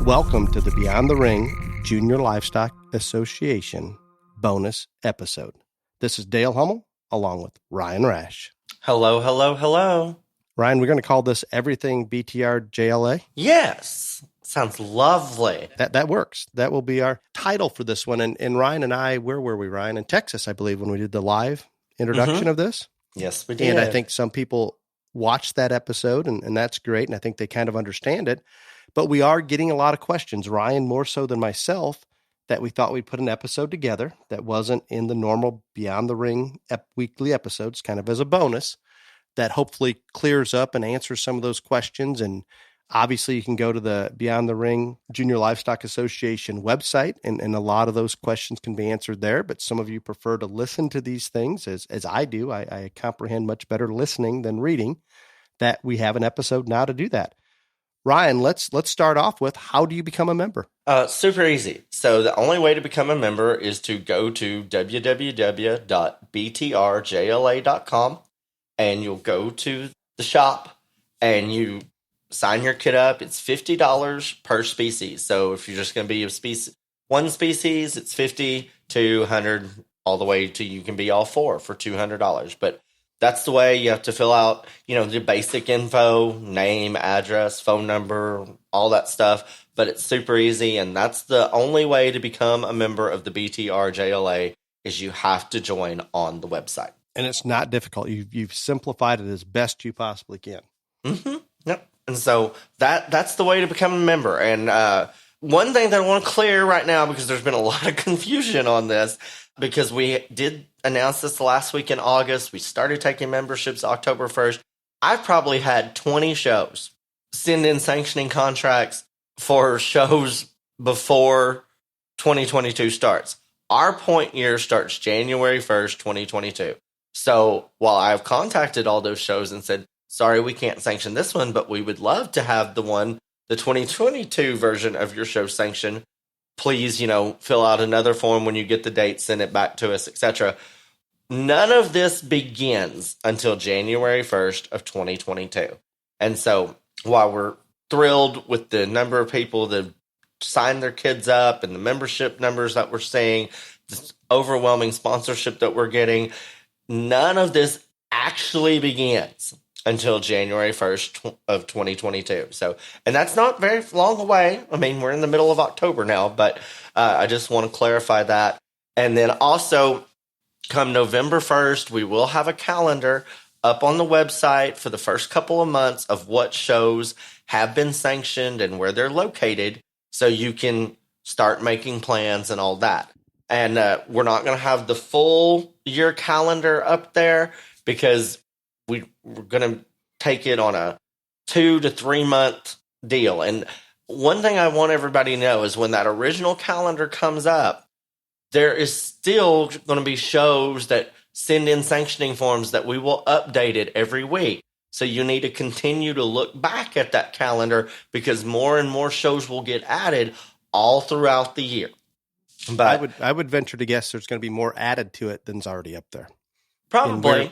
Welcome to the Beyond the Ring Junior Livestock Association bonus episode. This is Dale Hummel along with Ryan Rash. Hello, hello, hello. Ryan, we're going to call this Everything BTRJLA. Yes. Sounds lovely. That works. That will be our title for this one. And Ryan and I, where were we, Ryan? In Texas, I believe, when we did the live introduction of this. Yes, we did. And I think some people watched that episode, and that's great. And I think they kind of understand it. But we are getting a lot of questions, Ryan, more so than myself, that we thought we'd put an episode together that wasn't in the normal Beyond the Ring weekly episodes, kind of as a bonus, that hopefully clears up and answers some of those questions. And obviously, you can go to the Beyond the Ring Junior Livestock Association website, and a lot of those questions can be answered there. But some of you prefer to listen to these things, as I do. I comprehend much better listening than reading, that we have an episode now to do that. Ryan, let's start off with, how do you become a member? Super easy. So the only way to become a member is to go to www.BTRJLA.com, and you'll go to the shop and you sign your kid up. It's $50 per species. So if you're just going to be one species, it's $50 to $100, all the way to you can be all four for $200. But that's the way. You have to fill out, the basic info, name, address, phone number, all that stuff. But it's super easy, and that's the only way to become a member of the BTRJLA is you have to join on the website. And it's not difficult. You've simplified it as best you possibly can. Mm-hmm. Yep. And so that's the way to become a member. And one thing that I want to clear right now, because there's been a lot of confusion on this, because we did announce this last week in August. We started taking memberships October 1st. I've probably had 20 shows send in sanctioning contracts for shows before 2022 starts. Our point year starts January 1st, 2022. So while I've contacted all those shows and said, sorry, we can't sanction this one, but we would love to have the 2022 version of your show sanctioned, please, fill out another form when you get the date, send it back to us, etc. None of this begins until January 1st of 2022. And so while we're thrilled with the number of people that signed their kids up and the membership numbers that we're seeing, this overwhelming sponsorship that we're getting, none of this actually begins until January 1st of 2022. So, and that's not very long away. I mean, we're in the middle of October now, but I just want to clarify that. And then also, come November 1st, we will have a calendar up on the website for the first couple of months of what shows have been sanctioned and where they're located, so you can start making plans and all that. And we're not going to have the full year calendar up there, because we're going to take it on a 2 to 3 month deal. And one thing I want everybody to know is when that original calendar comes up, there is still going to be shows that send in sanctioning forms that we will update it every week. So you need to continue to look back at that calendar, because more and more shows will get added all throughout the year. But I would venture to guess there's going to be more added to it than's already up there. Probably.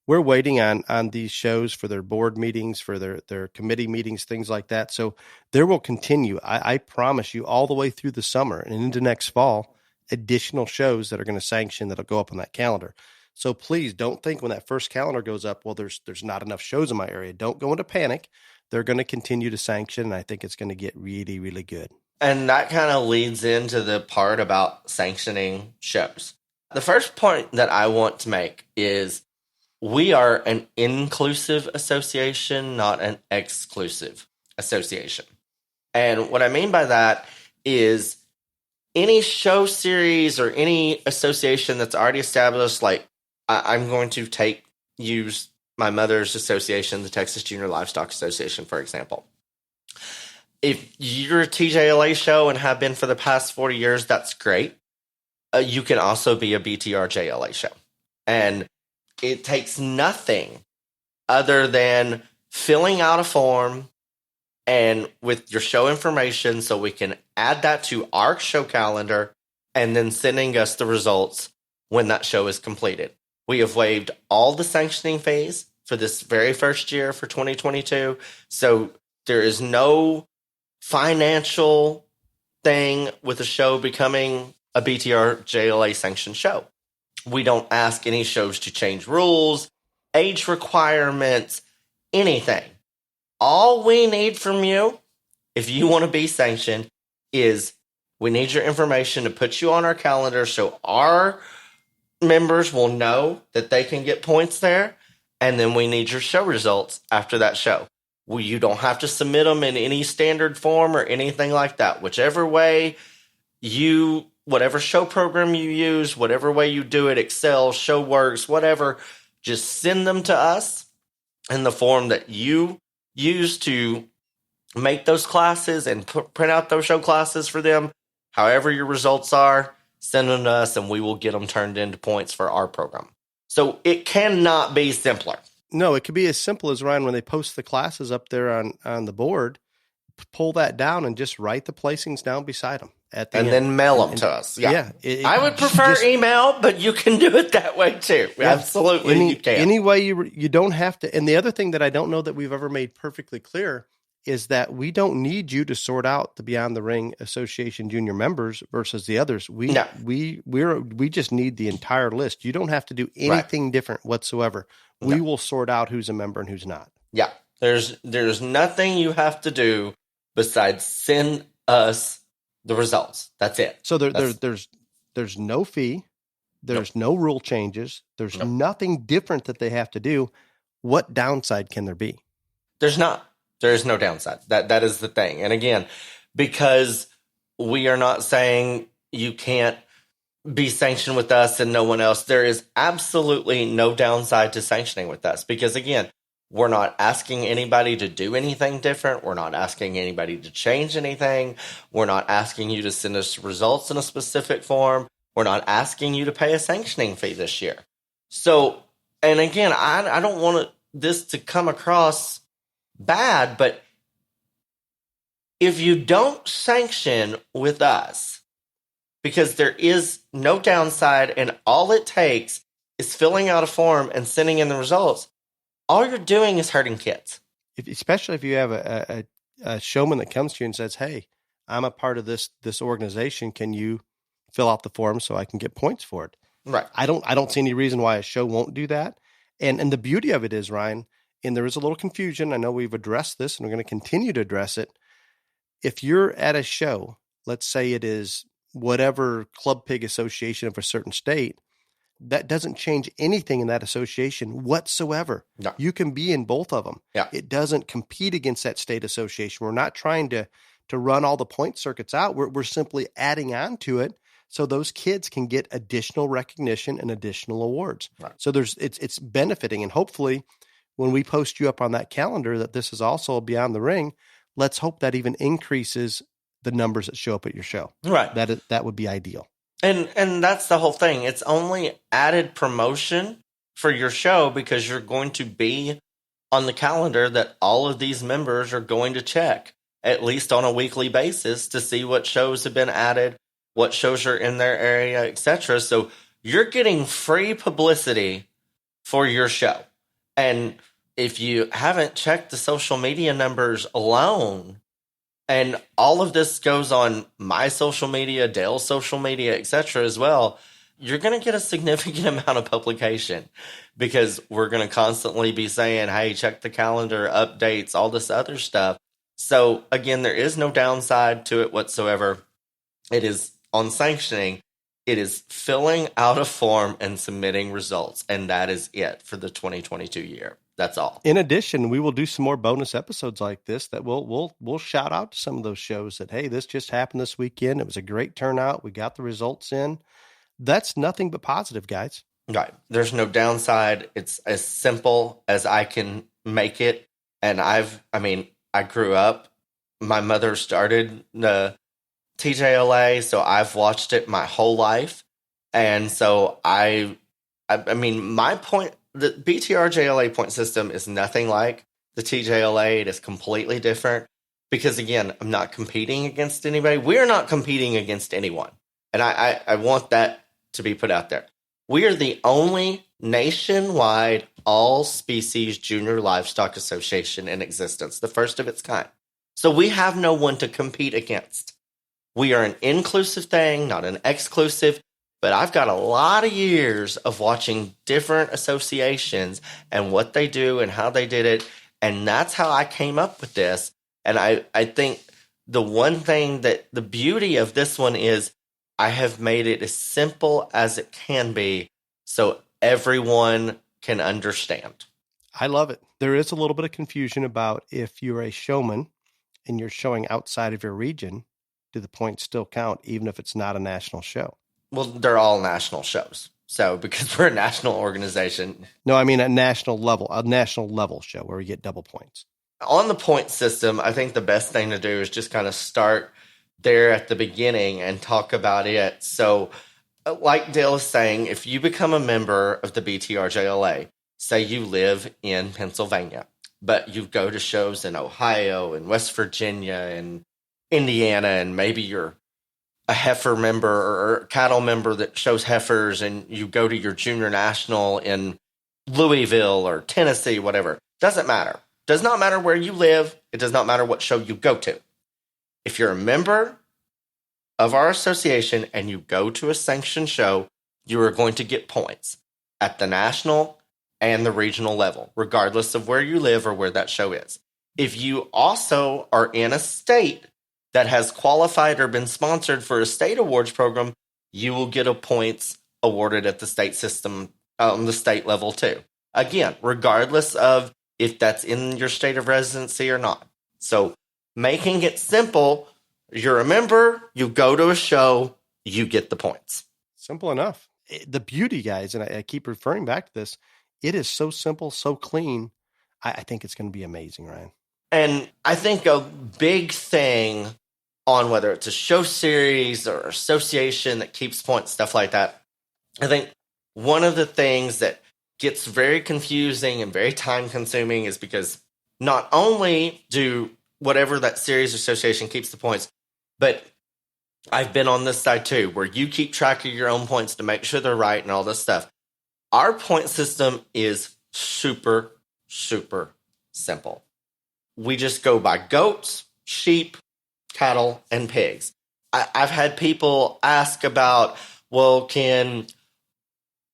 We're waiting on these shows for their board meetings, for their committee meetings, things like that. So there will continue, I promise you, all the way through the summer and into next fall, additional shows that are going to sanction that'll go up on that calendar. So please don't think when that first calendar goes up, well, there's not enough shows in my area. Don't go into panic. They're going to continue to sanction, and I think it's going to get really, really good. And that kind of leads into the part about sanctioning shows. The first point that I want to make is we are an inclusive association, not an exclusive association. And what I mean by that is any show series or any association that's already established, like I'm going to use my mother's association, the Texas Junior Livestock Association, for example. If you're a TJLA show and have been for the past 40 years, that's great. You can also be a BTRJLA show. And it takes nothing other than filling out a form and with your show information, so we can add that to our show calendar and then sending us the results when that show is completed. We have waived all the sanctioning fees for this very first year for 2022. So there is no financial thing with the show becoming a BTRJLA sanctioned show. We don't ask any shows to change rules, age requirements, anything. All we need from you, if you want to be sanctioned, is we need your information to put you on our calendar so our members will know that they can get points there. And then we need your show results after that show. Well, you don't have to submit them in any standard form or anything like that. Whichever way whatever show program you use, whatever way you do it, Excel, ShowWorks, whatever, just send them to us in the form that you use to make those classes and print out those show classes for them. However your results are, send them to us and we will get them turned into points for our program. So it cannot be simpler. No, it could be as simple as, Ryan, when they post the classes up there on the board, pull that down and just write the placings down beside them. And then mail them to us. Yeah. I would prefer just email, but you can do it that way too. Yeah, absolutely, you can. Any way you don't have to. And the other thing that I don't know that we've ever made perfectly clear is that we don't need you to sort out the Beyond the Ring Association junior members versus the others. We just need the entire list. You don't have to do anything different whatsoever. We will sort out who's a member and who's not. Yeah. There's nothing you have to do besides send us the results. That's it. So there's no fee. There's no rule changes. There's nothing different that they have to do. What downside can there be? There's not. There is no downside. That is the thing. And again, because we are not saying you can't be sanctioned with us and no one else, there is absolutely no downside to sanctioning with us. Because again, we're not asking anybody to do anything different. We're not asking anybody to change anything. We're not asking you to send us results in a specific form. We're not asking you to pay a sanctioning fee this year. So, and again, I don't want this to come across bad, but if you don't sanction with us, because there is no downside and all it takes is filling out a form and sending in the results, all you're doing is hurting kids. Especially if you have a showman that comes to you and says, "Hey, I'm a part of this organization. Can you fill out the form so I can get points for it?" Right. I don't see any reason why a show won't do that. And the beauty of it is, Ryan, and there is a little confusion. I know we've addressed this and we're going to continue to address it. If you're at a show, let's say it is whatever Club Pig association of a certain state, that doesn't change anything in that association whatsoever. No. You can be in both of them. Yeah. It doesn't compete against that state association. We're not trying to run all the point circuits out. We're simply adding on to it so those kids can get additional recognition and additional awards. Right. So it's benefiting. And hopefully when we post you up on that calendar that this is also Beyond the Ring, let's hope that even increases the numbers that show up at your show. Right. That would be ideal. And that's the whole thing. It's only added promotion for your show because you're going to be on the calendar that all of these members are going to check at least on a weekly basis to see what shows have been added, what shows are in their area, etc. So you're getting free publicity for your show. And if you haven't checked the social media numbers alone, and all of this goes on my social media, Dale's social media, etc. as well, you're going to get a significant amount of publication because we're going to constantly be saying, hey, check the calendar, updates, all this other stuff. So again, there is no downside to it whatsoever. It is on sanctioning. It is filling out a form and submitting results. And that is it for the 2022 year. That's all. In addition, we will do some more bonus episodes like this that we'll shout out to some of those shows that, hey, this just happened this weekend. It was a great turnout. We got the results in. That's nothing but positive, guys. Right. There's no downside. It's as simple as I can make it. And I grew up, my mother started the TJLA, so I've watched it my whole life. And so my point, the BTRJLA point system is nothing like the TJLA. It is completely different because, again, I'm not competing against anybody. We're not competing against anyone. And I want that to be put out there. We are the only nationwide all-species junior livestock association in existence, the first of its kind. So we have no one to compete against. We are an inclusive thing, not an exclusive. But I've got a lot of years of watching different associations and what they do and how they did it. And that's how I came up with this. And I think the one thing that the beauty of this one is I have made it as simple as it can be so everyone can understand. I love it. There is a little bit of confusion about if you're a showman and you're showing outside of your region, do the points still count, even if it's not a national show? Well, they're all national shows. So because we're a national organization. No, I mean a national level show where we get double points. On the point system, I think the best thing to do is just kind of start there at the beginning and talk about it. So like Dale is saying, if you become a member of the BTRJLA, say you live in Pennsylvania, but you go to shows in Ohio and West Virginia and Indiana, and maybe you're a heifer member or a cattle member that shows heifers, and you go to your junior national in Louisville or Tennessee, whatever. Doesn't matter. Does not matter where you live. It does not matter what show you go to. If you're a member of our association and you go to a sanctioned show, you are going to get points at the national and the regional level, regardless of where you live or where that show is. If you also are in a state that has qualified or been sponsored for a state awards program, you will get a points awarded at the state system on the state level too. Again, regardless of if that's in your state of residency or not. So making it simple, you're a member, you go to a show, you get the points. Simple enough. The beauty, guys, and I keep referring back to this, it is so simple, so clean. I think it's going to be amazing, Ryan. And I think a big thing on whether it's a show series or association that keeps points, stuff like that, I think one of the things that gets very confusing and very time consuming is because not only do whatever that series or association keeps the points, but I've been on this side too, where you keep track of your own points to make sure they're right and all this stuff. Our point system is super, super simple. We just go by goats, sheep, cattle, and pigs. I've had people ask about, well, can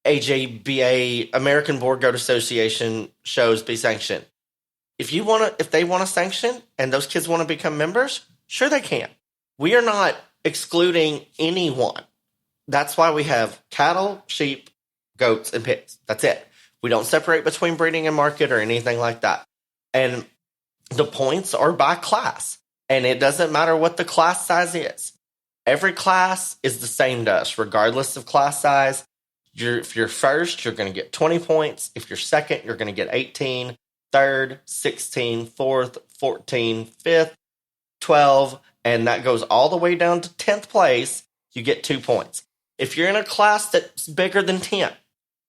AJBA, American Board Goat Association shows be sanctioned? If they want to sanction and those kids want to become members, sure they can. We are not excluding anyone. That's why we have cattle, sheep, goats, and pigs. That's it. We don't separate between breeding and market or anything like that. And the points are by class. And it doesn't matter what the class size is. Every class is the same to us, regardless of class size. If you're first, you're going to get 20 points. If you're second, you're going to get 18. Third, 16. Fourth, 14. Fifth, 12. And that goes all the way down to 10th place. You get 2 points. If you're in a class that's bigger than 10,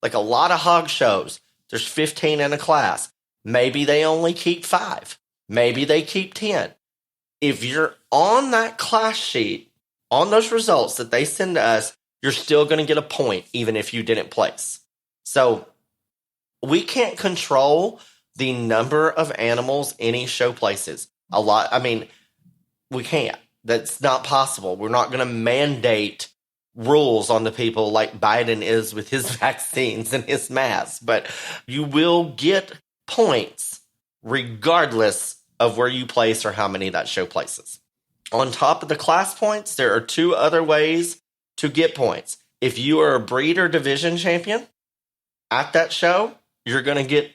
like a lot of hog shows, there's 15 in a class. Maybe they only keep 5. Maybe they keep 10. If you're on that class sheet, on those results that they send to us, you're still going to get a point, even if you didn't place. So we can't control the number of animals any show places. We can't. That's not possible. We're not going to mandate rules on the people like Biden is with his vaccines and his masks, but you will get points regardless of where you place or how many that show places. On top of the class points, there are 2 other ways to get points. If you are a breeder division champion at that show, you're going to get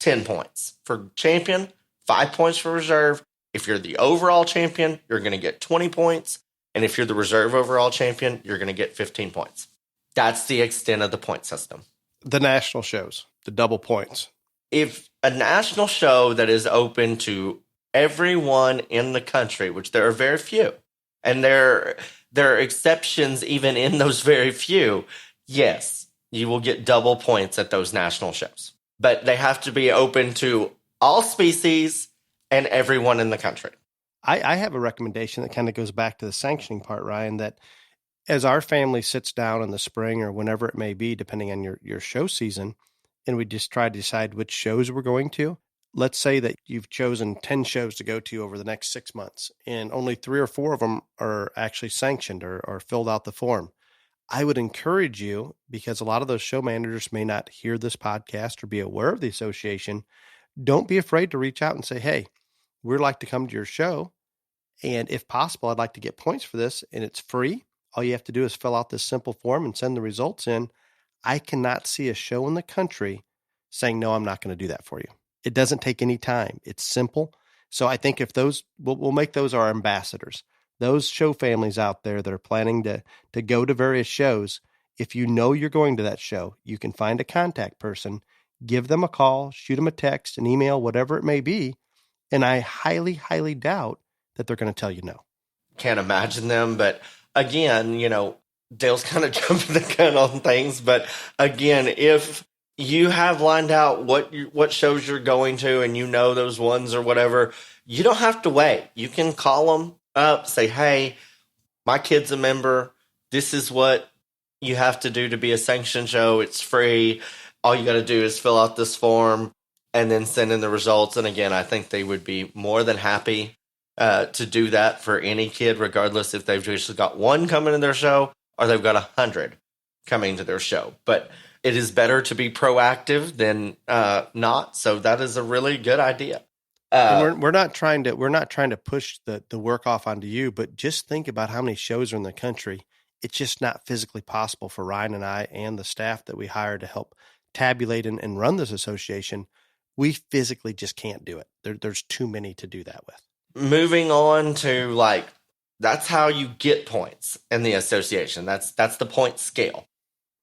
10 points. For champion, 5 points for reserve. If you're the overall champion, you're going to get 20 points. And if you're the reserve overall champion, you're going to get 15 points. That's the extent of the point system. The national shows, the double points. If a national show that is open to everyone in the country, which there are very few, and there are exceptions even in those very few, yes, you will get double points at those national shows. But they have to be open to all species and everyone in the country. I have a recommendation that kind of goes back to the sanctioning part, Ryan, that as our family sits down in the spring or whenever it may be, depending on your show season, and we just try to decide which shows we're going to, let's say that you've chosen 10 shows to go to over the next 6 months, and only 3 or 4 of them are actually sanctioned or filled out the form. I would encourage you, because a lot of those show managers may not hear this podcast or be aware of the association. Don't be afraid to reach out and say, hey, we'd like to come to your show. And if possible, I'd like to get points for this, and it's free. All you have to do is fill out this simple form and send the results in. I cannot see a show in the country saying, no, I'm not going to do that for you. It doesn't take any time. It's simple. So I think if those, we'll make those our ambassadors. Those show families out there that are planning to go to various shows, if you know you're going to that show, you can find a contact person, give them a call, shoot them a text, an email, whatever it may be. And I highly, highly doubt that they're going to tell you no. Can't imagine them. But again, Dale's kind of jumping the gun on things. But again, if you have lined out what shows you're going to and you know those ones or whatever, you don't have to wait. You can call them up, say, hey, my kid's a member. This is what you have to do to be a sanctioned show. It's free. All you got to do is fill out this form and then send in the results. And again, I think they would be more than happy to do that for any kid, regardless if they've just got one coming to their show or they've got 100 coming to their show. But it is better to be proactive than not. So that is a really good idea. We're not trying to push the work off onto you, but just think about how many shows are in the country. It's just not physically possible for Ryan and I and the staff that we hire to help tabulate and run this association. We physically just can't do it. There's too many to do that with. Moving on to that's how you get points in the association. That's the point scale.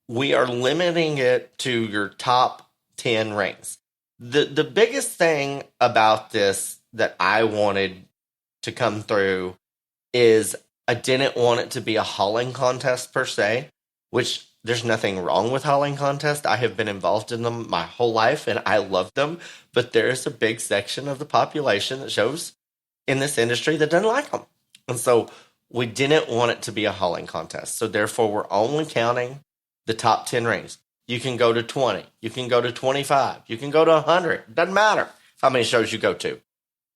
We are limiting it to your top 10 rings. The biggest thing about this that I wanted to come through is I didn't want it to be a hauling contest per se, which there's nothing wrong with hauling contests. I have been involved in them my whole life and I love them, but there is a big section of the population that shows in this industry that doesn't like them. And so we didn't want it to be a hauling contest. So therefore we're only counting the top 10 rings. You can go to 20. You can go to 25. You can go to 100. Doesn't matter how many shows you go to.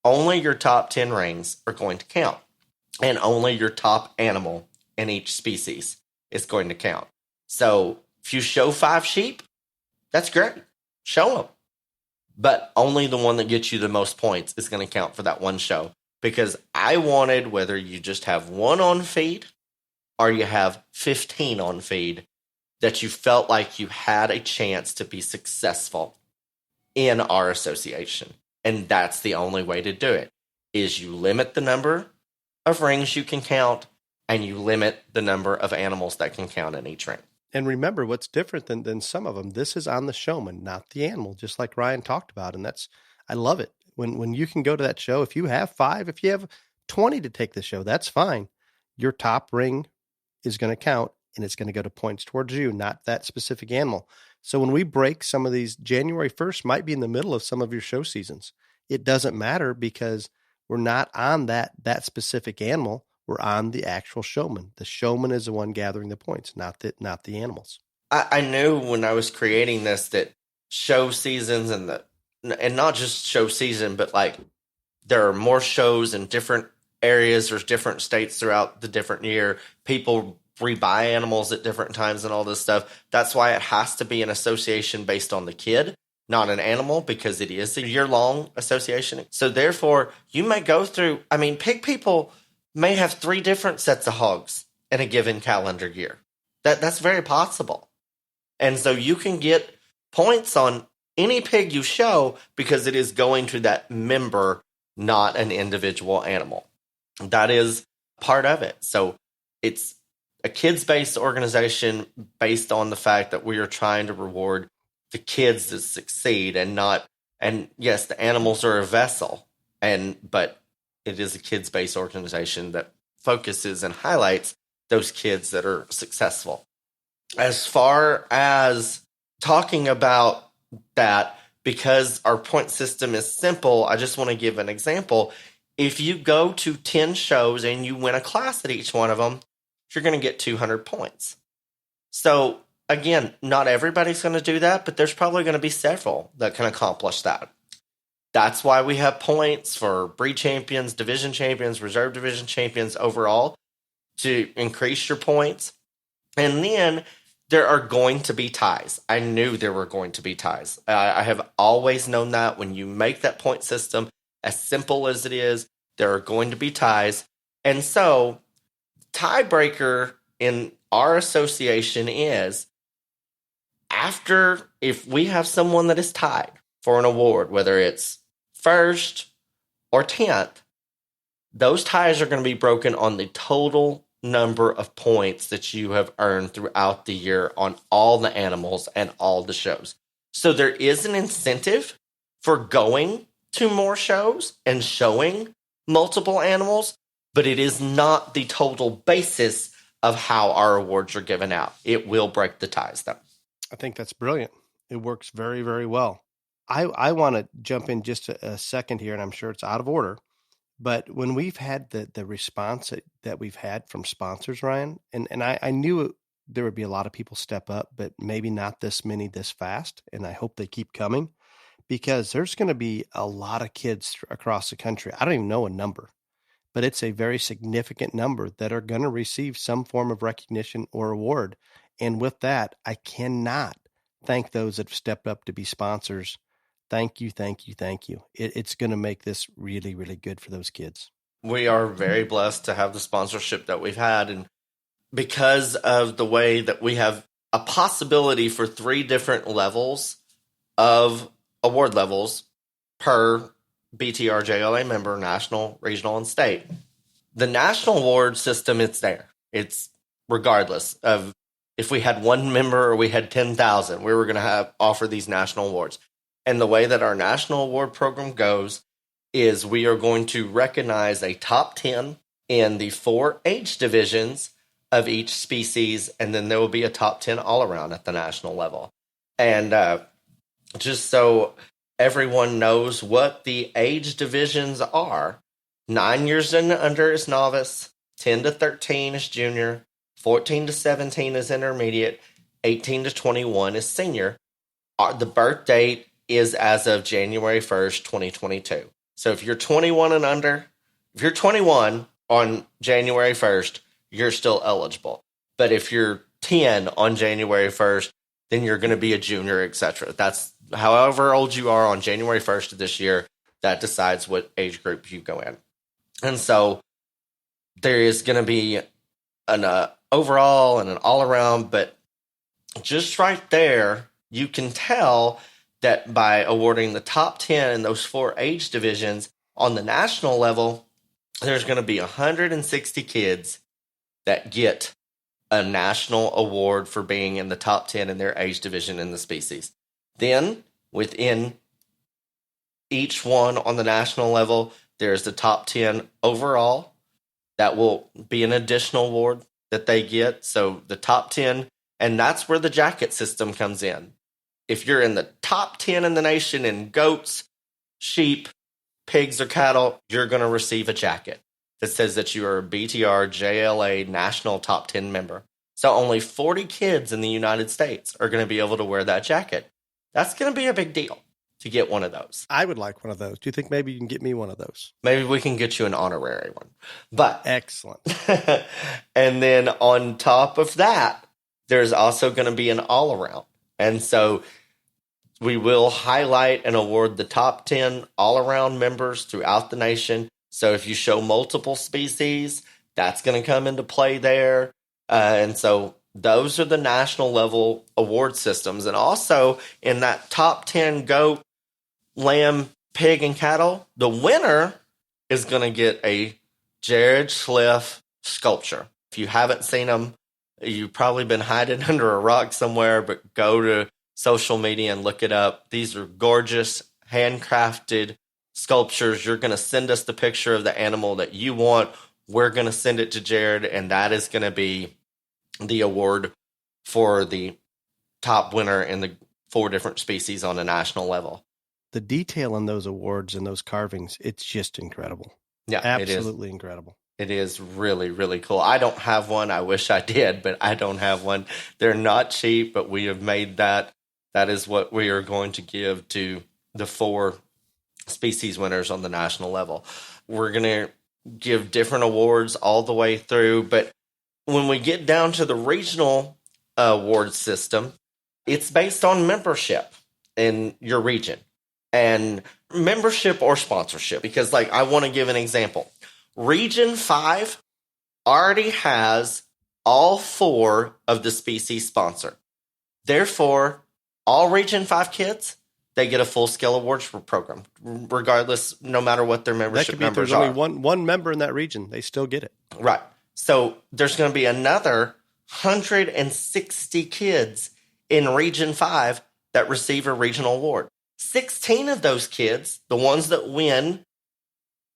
Only your top 10 rings are going to count. And only your top animal in each species is going to count. So if you show 5 sheep, that's great. Show them. But only the one that gets you the most points is going to count for that one show. Because I wanted, whether you just have 1 on feed or you have 15 on feed, that you felt like you had a chance to be successful in our association. And that's the only way to do it, is you limit the number of rings you can count and you limit the number of animals that can count in each ring. And remember, what's different than some of them, this is on the showman, not the animal, just like Ryan talked about. And I love it. When you can go to that show, if you have 5, if you have 20 to take the show, that's fine. Your top ring is going to count. And it's going to go to points towards you, not that specific animal. So when we break some of these, January 1st might be in the middle of some of your show seasons. It doesn't matter because we're not on that specific animal. We're on the actual showman. The showman is the one gathering the points, not the animals. I knew when I was creating this that show seasons and not just show season, but there are more shows in different areas. There's different states throughout the different year. People rebuy animals at different times and all this stuff. That's why it has to be an association based on the kid, not an animal, because it is a year-long association. So therefore, you may go through, pig people may have 3 different sets of hogs in a given calendar year. That's very possible. And so you can get points on any pig you show because it is going to that member, not an individual animal. That is part of it. So it's a kids-based organization based on the fact that we are trying to reward the kids that succeed and yes, the animals are a vessel, but it is a kids-based organization that focuses and highlights those kids that are successful. As far as talking about that, because our point system is simple, I just want to give an example. If you go to 10 shows and you win a class at each one of them, you're going to get 200 points. So again, not everybody's going to do that, but there's probably going to be several that can accomplish that. That's why we have points for breed champions, division champions, reserve division champions overall to increase your points. And then there are going to be ties. I knew there were going to be ties. I have always known that when you make that point system as simple as it is, there are going to be ties. And so, tiebreaker in our association is if we have someone that is tied for an award, whether it's first or 10th, those ties are going to be broken on the total number of points that you have earned throughout the year on all the animals and all the shows. So there is an incentive for going to more shows and showing multiple animals, but it is not the total basis of how our awards are given out. It will break the ties, though. I think that's brilliant. It works very, very well. I want to jump in just a second here, and I'm sure it's out of order. But when we've had the response that we've had from sponsors, Ryan, and I knew there would be a lot of people step up, but maybe not this many this fast. And I hope they keep coming, because there's going to be a lot of kids across the country. I don't even know a number, but it's a very significant number that are going to receive some form of recognition or award. And with that, I cannot thank those that have stepped up to be sponsors. Thank you, thank you, thank you. It's going to make this really, really good for those kids. We are very blessed to have the sponsorship that we've had. And because of the way that we have a possibility for 3 different levels of award levels per BTRJLA member, national, regional, and state. The national award system, it's there. It's regardless of if we had 1 member or we had 10,000, we were going to offer these national awards. And the way that our national award program goes is we are going to recognize a top 10 in the 4 age divisions of each species, and then there will be a top 10 all around at the national level. And just so everyone knows what the age divisions are, 9 years and under is novice, 10 to 13 is junior, 14 to 17 is intermediate, 18 to 21 is senior. The birth date is as of January 1st, 2022. So if you're 21 and under, if you're 21 on January 1st, you're still eligible. But if you're 10 on January 1st, then you're going to be a junior, etc. That's however old you are on January 1st of this year, that decides what age group you go in. And so there is going to be an overall and an all around, but just right there, you can tell that by awarding the top 10 in those 4 age divisions on the national level, there's going to be 160 kids that get a national award for being in the top 10 in their age division in the species. Then, within each one on the national level, there's the top 10 overall. That will be an additional award that they get. So the top 10, and that's where the jacket system comes in. If you're in the top 10 in the nation in goats, sheep, pigs, or cattle, you're going to receive a jacket that says that you are a BTRJLA National Top 10 member. So only 40 kids in the United States are going to be able to wear that jacket. That's going to be a big deal to get one of those. I would like one of those. Do you think maybe you can get me one of those? Maybe we can get you an honorary one. But excellent. And then on top of that, there's also going to be an all-around. And so we will highlight and award the top 10 all-around members throughout the nation. So if you show multiple species, that's going to come into play there. And so those are the national level award systems. And also in that top 10 goat, lamb, pig, and cattle, the winner is going to get a Jared Schliff sculpture. If you haven't seen them, you've probably been hiding under a rock somewhere, but go to social media and look it up. These are gorgeous, handcrafted sculptures. You're going to send us the picture of the animal that you want. We're going to send it to Jared, and that is going to be the award for the top winner in the 4 different species on a national level. The detail in those awards and those carvings, it's just incredible. Yeah, absolutely incredible. It is really, really cool. I don't have one. I wish I did, but I don't have one. They're not cheap, but we have made that. That is what we are going to give to the 4 species winners on the national level. We're going to give different awards all the way through. But when we get down to the regional award system, it's based on membership in your region and membership or sponsorship. Because, like, I want to give an example. Region 5 already has all 4 of the species sponsored. Therefore, all Region 5 kids, they get a full-scale awards program, regardless, no matter what their membership numbers are. There's only one member in that region. They still get it. Right. So there's going to be another 160 kids in Region 5 that receive a regional award. 16 of those kids, the ones that win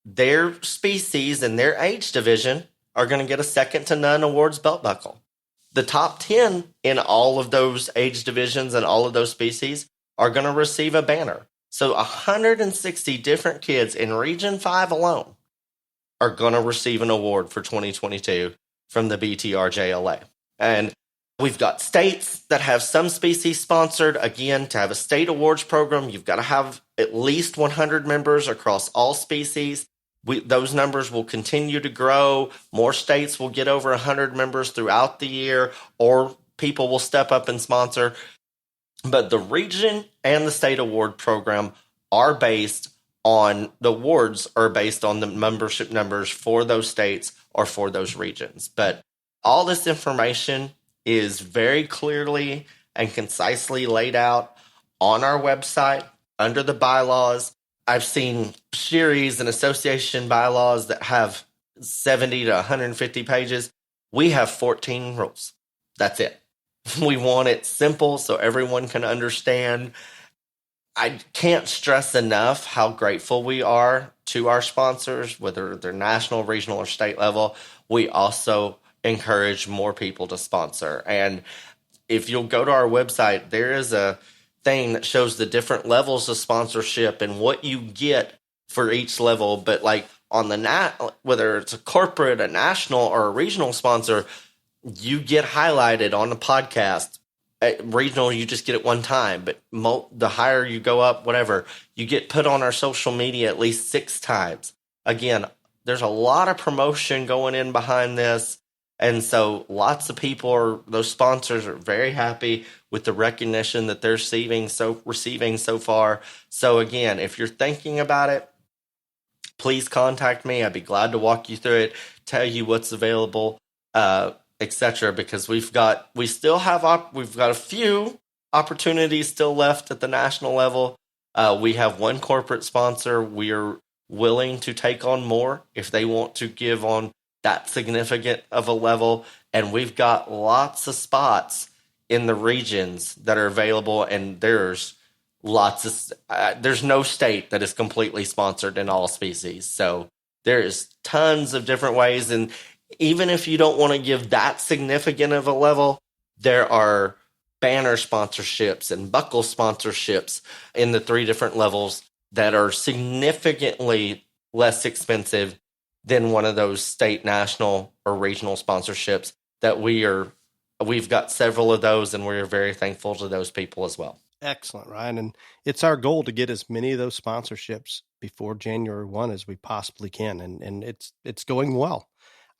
their species and their age division, are going to get a second to none awards belt buckle. The top 10 in all of those age divisions and all of those species are going to receive a banner. So 160 different kids in Region 5 alone are going to receive an award for 2022 from the BTRJLA. And we've got states that have some species sponsored. Again, to have a state awards program, you've got to have at least 100 members across all species. Those numbers will continue to grow. More states will get over 100 members throughout the year, or people will step up and sponsor. But the region and the state award program are based on, the awards are based on the membership numbers for those states or for those regions. But all this information is very clearly and concisely laid out on our website under the bylaws. I've seen series and association bylaws that have 70 to 150 pages. We have 14 rules. That's it. We want it simple so everyone can understand. I can't stress enough how grateful we are to our sponsors, whether they're national, regional, or state level. We also encourage more people to sponsor. And if you'll go to our website, there is a thing that shows the different levels of sponsorship and what you get for each level. But like on the whether it's a corporate, a national, or a regional sponsor, you get highlighted on the podcast. At regional, you just get it one time, but the higher you go up, whatever, you get put on our social media at least 6 times. Again, there's a lot of promotion going in behind this. And so lots of people those sponsors are very happy with the recognition that they're receiving so far. So again, if you're thinking about it, please contact me. I'd be glad to walk you through it, tell you what's available, etc. Because we've got a few opportunities still left at the national level. We have one corporate sponsor. We are willing to take on more if they want to give on that significant of a level. And we've got lots of spots in the regions that are available. And there's there's no state that is completely sponsored in all species. So there's tons of different ways. And even if you don't want to give that significant of a level, there are banner sponsorships and buckle sponsorships in the 3 different levels that are significantly less expensive than one of those state, national, or regional sponsorships that we've got several of those, and we're very thankful to those people as well. Excellent, Ryan. And it's our goal to get as many of those sponsorships before January 1 as we possibly can. And it's going well.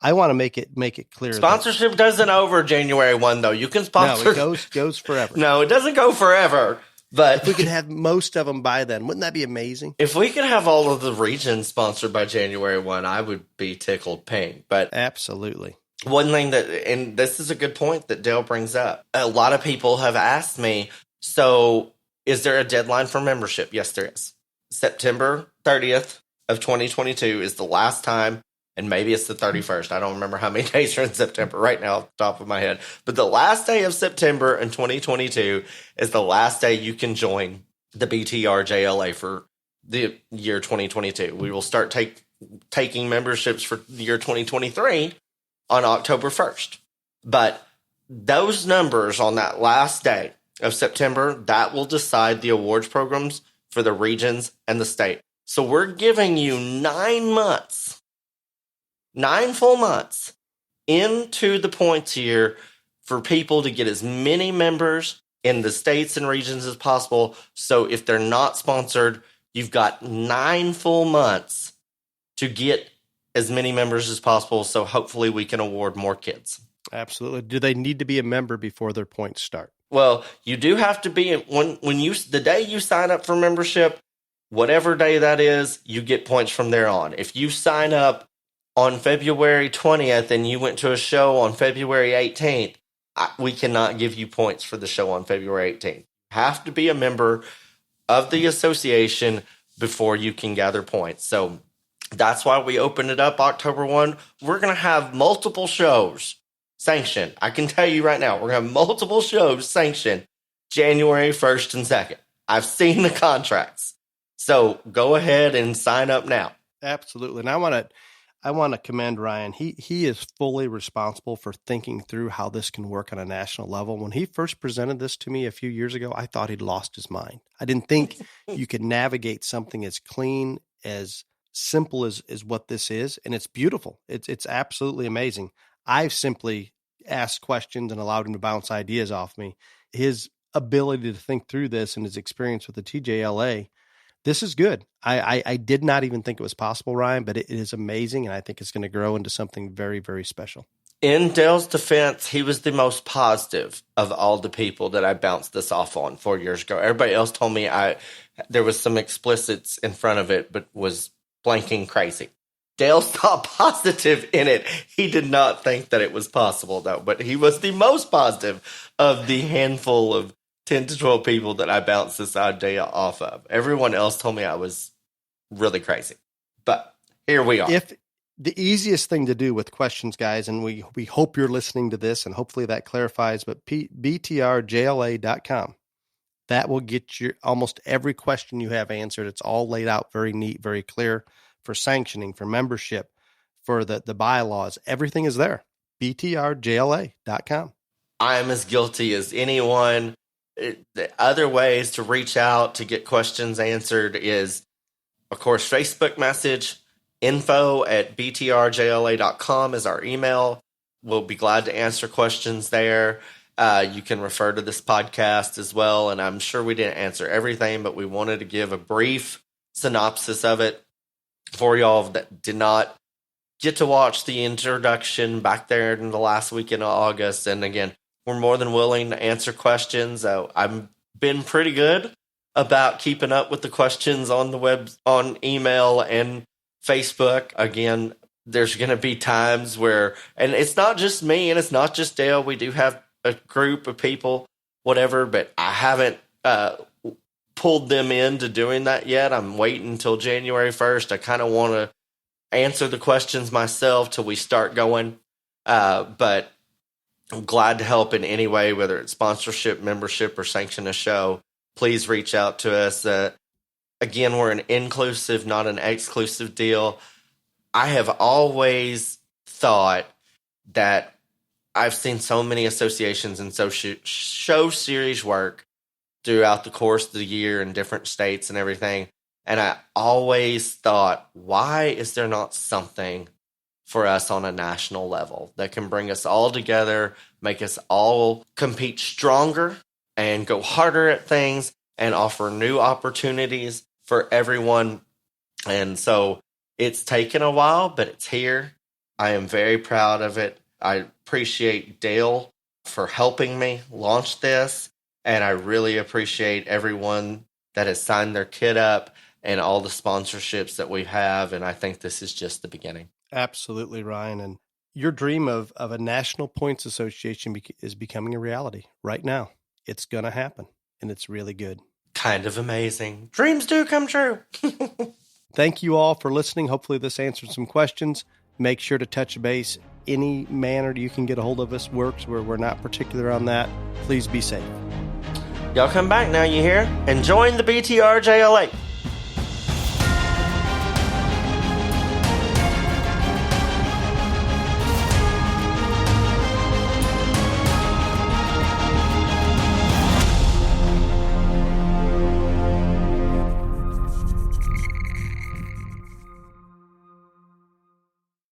I want to make it clear. Sponsorship doesn't over January 1, though. You can sponsor. No, it goes forever. No, it doesn't go forever. But if we could have most of them by then, wouldn't that be amazing? If we could have all of the regions sponsored by January 1, I would be tickled pink. But absolutely. One thing and this is a good point that Dale brings up. A lot of people have asked me, so is there a deadline for membership? Yes, there is. September 30th of 2022 is the last time, and maybe it's the 31st. I don't remember how many days are in September right now off the top of my head. But the last day of September in 2022 is the last day you can join the BTRJLA for the year 2022. We will start taking memberships for the year 2023 on October 1st. But those numbers on that last day of September, that will decide the awards programs for the regions and the state. So we're giving you 9 months, 9 full months into the points here for people to get as many members in the states and regions as possible. So if they're not sponsored, You've got 9 full months to get as many members as possible, so hopefully we can award more kids. Absolutely. Do they need to be a member before their points start? Well, you do have to be the day you sign up for membership, whatever day that is, you get points from there on. If you sign up on February 20th and you went to a show on February 18th, we cannot give you points for the show on February 18th. You have to be a member of the association before you can gather points. So that's why we opened it up October 1. We're going to have multiple shows sanctioned. I can tell you right now, we're going to have multiple shows sanctioned January 1st and 2nd. I've seen the contracts. So go ahead and sign up now. Absolutely. And I want to commend Ryan. He is fully responsible for thinking through how this can work on a national level. When he first presented this to me a few years ago, I thought he'd lost his mind. I didn't think you could navigate something as clean, as simple as what this is. And it's beautiful. It's absolutely amazing. I've simply asked questions and allowed him to bounce ideas off me. His ability to think through this and his experience with the TJLA, this is good. I did not even think it was possible, Ryan, but it is amazing, and I think it's going to grow into something very, very special. In Dale's defense, he was the most positive of all the people that I bounced this off on 4 years ago. Everybody else told me there was some explicits in front of it, but was blanking crazy. Dale saw positive in it. He did not think that it was possible, though, but he was the most positive of the handful of 10 to 12 people that I bounced this idea off of. Everyone else told me I was really crazy. But here we are. If the easiest thing to do with questions, guys, and we hope you're listening to this, and hopefully that clarifies, but BTRJLA.com. That will get your almost every question you have answered. It's all laid out very neat, very clear for sanctioning, for membership, for the bylaws. Everything is there. BTRJLA.com. I'm as guilty as anyone. The other ways to reach out to get questions answered is, of course, Facebook message. info@btrjla.com is our email. We'll be glad to answer questions there. You can refer to this podcast as well, and I'm sure we didn't answer everything, but we wanted to give a brief synopsis of it for y'all that did not get to watch the introduction back there in the last weekend of August. And again, we're more than willing to answer questions. I've been pretty good about keeping up with the questions on the web, on email and Facebook. Again, there's going to be times where, and it's not just me and it's not just Dale. We do have a group of people, whatever, but I haven't pulled them into doing that yet. I'm waiting until January 1st. I kind of want to answer the questions myself till we start going. But I'm glad to help in any way, whether it's sponsorship, membership, or sanction a show. Please reach out to us. Again, we're an inclusive, not an exclusive deal. I have always thought that I've seen so many associations and show series work throughout the course of the year in different states and everything. And I always thought, why is there not something for us on a national level that can bring us all together, make us all compete stronger and go harder at things and offer new opportunities for everyone? And so it's taken a while, but it's here. I am very proud of it. I appreciate Dale for helping me launch this. And I really appreciate everyone that has signed their kid up and all the sponsorships that we have. And I think this is just the beginning. Absolutely, Ryan. And your dream of a national points association is becoming a reality right now. It's going to happen, and it's really good. Kind of amazing. Dreams do come true. Thank you all for listening. Hopefully this answered some questions. Make sure to touch base. Any manner you can get a hold of us works. We're not particular on that. Please be safe. Y'all come back now, you hear? And join the BTRJLA.